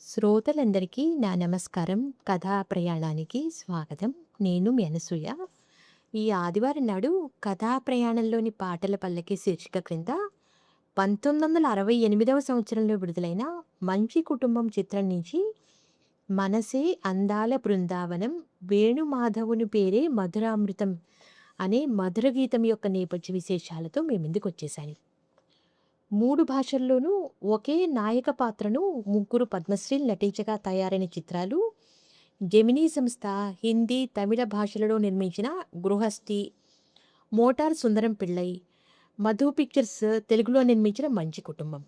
శ్రోతలందరికీ నా నమస్కారం. కథా ప్రయాణానికి స్వాగతం. నేను మీ అనసూయ. ఈ ఆదివారం నాడు కథా ప్రయాణంలోని పాటల పల్లకి శీర్షిక క్రింద 1968వ సంవత్సరంలో విడుదలైన 'మంచి కుటుంబం' చిత్రం నుంచి 'మనసే అందాల బృందావనం వేణుమాధవుని పేరే మధురామృతం' అనే మధుర గీతం యొక్క నేపథ్య విశేషాలతో మీ ముందుకొచ్చేశాను. 3 భాషల్లోనూ ఒకే నాయక పాత్రను ముగ్గురు పద్మశ్రీలు నటించగా తయారైన చిత్రాలు జెమినీ సంస్థ హిందీ, తమిళ భాషలలో నిర్మించిన 'గృహస్థి', మోటార్ సుందరం పిళ్ళై, మధు పిక్చర్స్ తెలుగులో నిర్మించిన 'మంచి కుటుంబం'.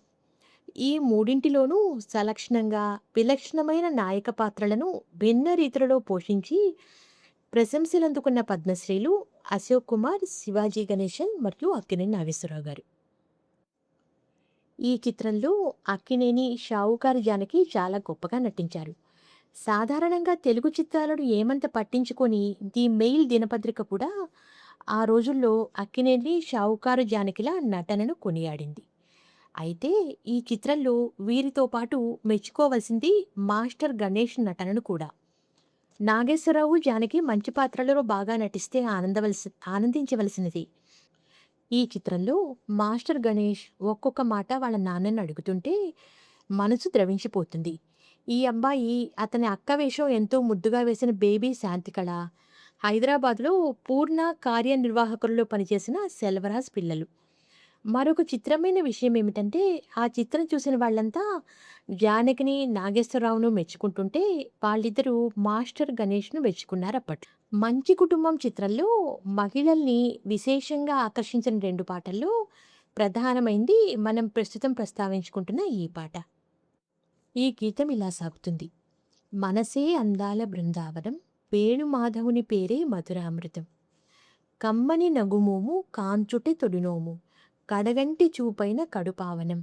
ఈ మూడింటిలోనూ సలక్షణంగా విలక్షణమైన నాయక పాత్రలను భిన్న రీతులలో పోషించి ప్రశంసలందుకున్న పద్మశ్రీలు అశోక్ కుమార్, శివాజీ గణేశన్ మరియు అక్కినేని నాగేశ్వరరావు గారు. ఈ చిత్రంలో అక్కినేని, షావుకారు జానకి చాలా గొప్పగా నటించారు. సాధారణంగా తెలుగు చిత్రాలను ఏమంత పట్టించుకొని ది మెయిల్ దినపత్రిక కూడా ఆ రోజుల్లో అక్కినేని, షావుకారు జానకిల నటనను కొనియాడింది. అయితే ఈ చిత్రంలో వీరితో పాటు మెచ్చుకోవలసింది మాస్టర్ గణేష్ నటనను కూడా. నాగేశ్వరరావు, జానకి మంచి పాత్రలలో బాగా నటిస్తే ఆనందించవలసినది. ఈ చిత్రంలో మాస్టర్ గణేష్ ఒక్కొక్క మాట వాళ్ళ నాన్నని అడుగుతుంటే మనసు ద్రవించిపోతుంది. ఈ అబ్బాయి అతని అక్క వేషం ఎంతో ముద్దుగా వేసిన బేబీ శాంతికళ, హైదరాబాద్లో పూర్ణ కార్యనిర్వాహకుల్లో పనిచేసిన సెల్వరాజ్ పిల్లలు. మరొక చిత్రమైన విషయం ఏమిటంటే ఆ చిత్రం చూసిన వాళ్ళంతా జానకిని, నాగేశ్వరరావును మెచ్చుకుంటుంటే వాళ్ళిద్దరూ మాస్టర్ గణేష్ను మెచ్చుకున్నారు అప్పట్లో. 'మంచి కుటుంబం' చిత్రంలో మహిళల్ని విశేషంగా ఆకర్షించిన 2 పాటల్లో ప్రధానమైంది మనం ప్రస్తుతం ప్రస్తావించుకుంటున్న ఈ పాట. ఈ గీతం ఇలా సాగుతుంది. మనసే అందాల బృందావనం వేణుమాధవుని పేరే మధురామృతం. కమ్మని నగుమోము కాంచుటి తొడినోము కడగంటి చూపైన కడుపావనం.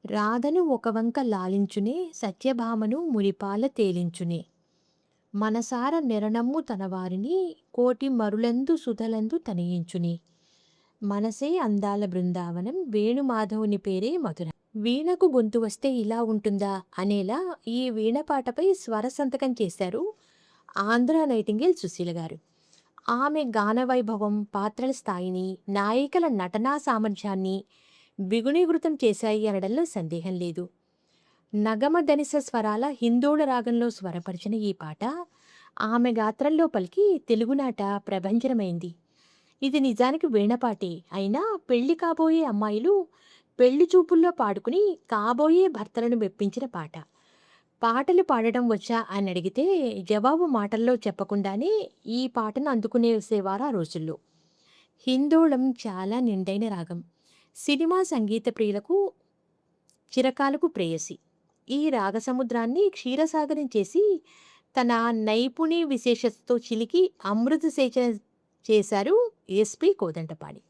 రాధను ఒకవంక లాలించునే సత్యభామను మురిపాల తేలించునే. మనసార నెరనమ్ము తనవారిని కోటి మరులందు సుధలందు తనయించుని. మనసే అందాల బృందావనం వేణుమాధవుని పేరే మధుర. వీణకు గొంతు వస్తే ఇలా ఉంటుందా అనేలా ఈ వీణ పాటపై స్వర సంతకం చేశారు ఆంధ్ర నైటింగేల్ సుశీల గారు. ఆమె గాన వైభవం, పాత్రల స్థాయిని, నాయికల నటనా సామర్థ్యాన్ని బిగుణీకృతం చేశాయి అనడంలో సందేహం లేదు. నగమ ధనిస స్వరాల హిందోళ రాగంలో స్వరపరిచిన ఈ పాట ఆమె గాత్రంలో పలికి తెలుగునాట ప్రభంజనమైంది. ఇది నిజానికి వీణపాటే అయినా పెళ్లి కాబోయే అమ్మాయిలు పెళ్లి చూపుల్లో పాడుకుని కాబోయే భర్తలను మెప్పించిన పాట. పాటలు పాడడం వచ్చా అని అడిగితే జవాబు మాటల్లో చెప్పకుండానే ఈ పాటను అందుకునేసేవారు ఆ రోజుల్లో. హిందోళం చాలా నిండైన రాగం. సినిమా సంగీత ప్రియులకు చిరకాలకు ప్రేయసి. ఈ రాగసముద్రాన్ని క్షీరసాగరం చేసి తన నైపుణ్య విశేషతతో చిలికి అమృత సేచన చేశారు ఎస్పి కోదండపాణి.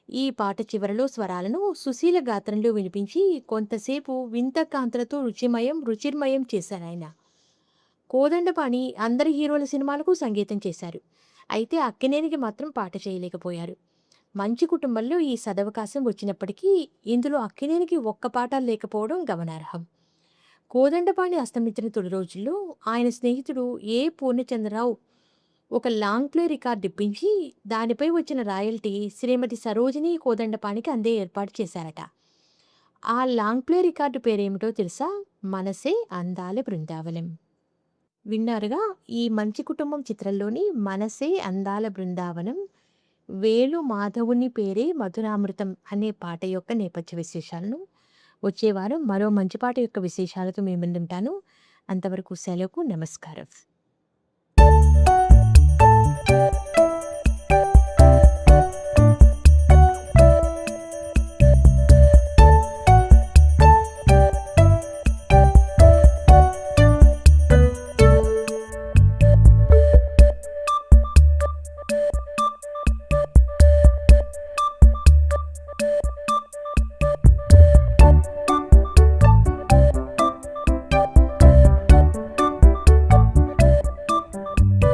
ఈ పాట చివరలో స్వరాలను సుశీల గాత్రంలో వినిపించి కొంతసేపు వింత కాంతులతో రుచిర్మయం చేశారాయన. కోదండపాణి అందరి హీరోల సినిమాలకు సంగీతం చేశారు. అయితే అక్కినేనికి మాత్రం పాట చేయలేకపోయారు. 'మంచి కుటుంబంలో' ఈ సదవకాశం వచ్చినప్పటికీ ఇందులో అక్కినేనికి ఒక్క పాట లేకపోవడం గమనార్హం. కోదండపాణి అస్తమించిన తొలి రోజుల్లో ఆయన స్నేహితుడు ఏ పూర్ణచంద్రరావు ఒక లాంగ్ ప్లే రికార్డు ఇప్పించి దానిపై వచ్చిన రాయల్టీ శ్రీమతి సరోజిని కోదండపాణికి అందే ఏర్పాటు చేశారట. ఆ లాంగ్ ప్లే రికార్డు పేరేమిటో తెలుసా? 'మనసే అందాల బృందావనం'. విన్నారుగా ఈ 'మంచి కుటుంబం' చిత్రంలోని 'మనసే అందాల బృందావనం వేణు మాధవుని పేరే మధురామృతం' అనే పాట యొక్క నేపథ్య విశేషాలను వచ్చే వారం మరో మంచి పాట యొక్క విశేషాలతో మీ ముందుంటాను. అంతవరకు సెలవుకు నమస్కారం.